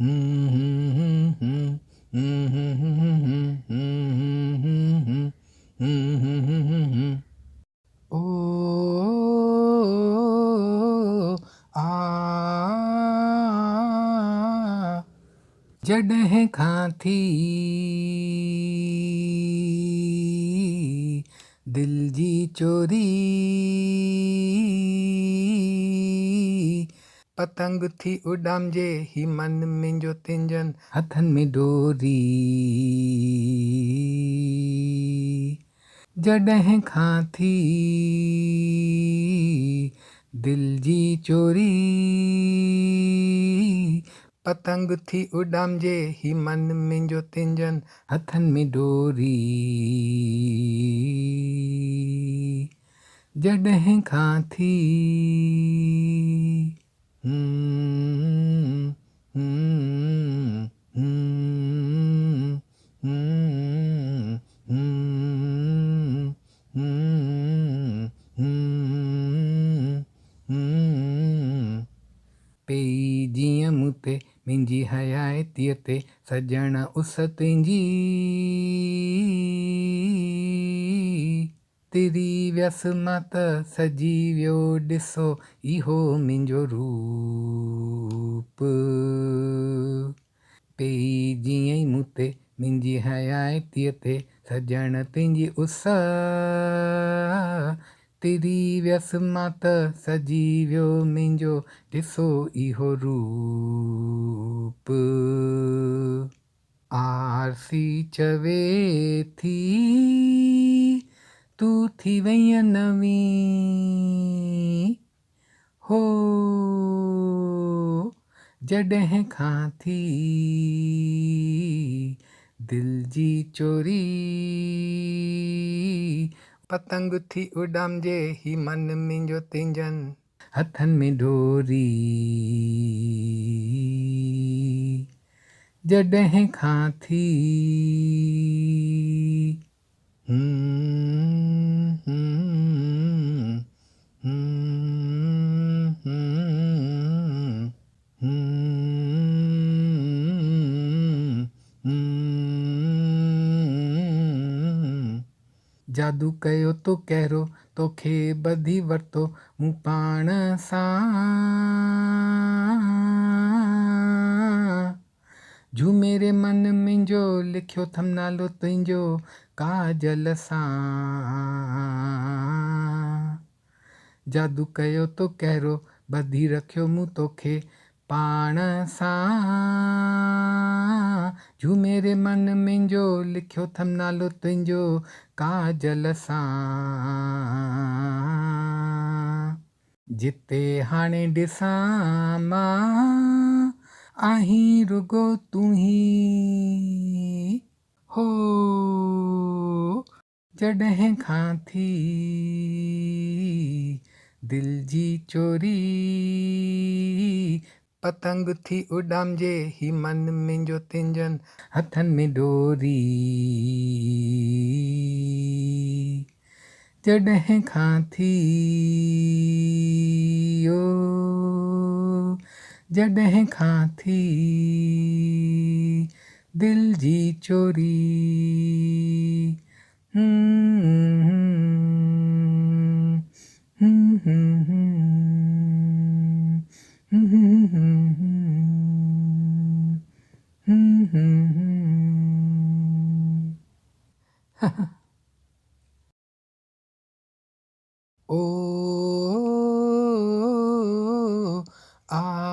ओ आ जॾहिं खां थी दिल जी चोरी पतंग थी उॾामजे ही मन मुंहिंजो तिंजन हथनि में डोरी जॾहिं खां थी दिल जी चोरी पतंग थी उॾामजे ही मन मुंहिंजो तिंजन हथनि में डोरी जॾहिं खां थी पेई जीअं मूं ते मुंहिंजी हयातीअ ते सजण उस तुंहिंजी तिरी व्यस मां त सजी वियो ॾिसो इहो मुंहिंजो रूप पेई जीअं ई मूं ते मुंहिंजी हयातीअ ते सजण तुंहिंजी उस तिरी व्यस मां त सजी वियो मुंहिंजो ॾिसो इहो रूप आरसी चवे थी तूं थी वईं नवीं हो जॾहिं खां थी दिल जी चोरी पतंग थी उॾामजे ही मन मुंहिंजो तिंजन हथनि में डोरी जॾहिं खां थी जादू कयो तो कहिड़ो तोखे ॿधी वरितो मूं पाण सां झूमेरे मन मुंहिंजो लिखियो थम नालो तुंहिंजो काजल सां जादू कयो तो कहिड़ो ॿधी रखियो मूं तोखे पाण सां झूमेरे मन मुंहिंजो लिखियो थम नालो तुंहिंजो काजल सां जिते हाणे ॾिसां मां आहीं रुगो तूं ही हो जॾहिं खां थी दिल जी चोरी पतंग थी उॾामजे ही मन मुंहिंजो तिंजन हथनि में डोरी जॾहिं खां थी ओ जॾहिं खां थी दिल जी चोरी ओ आ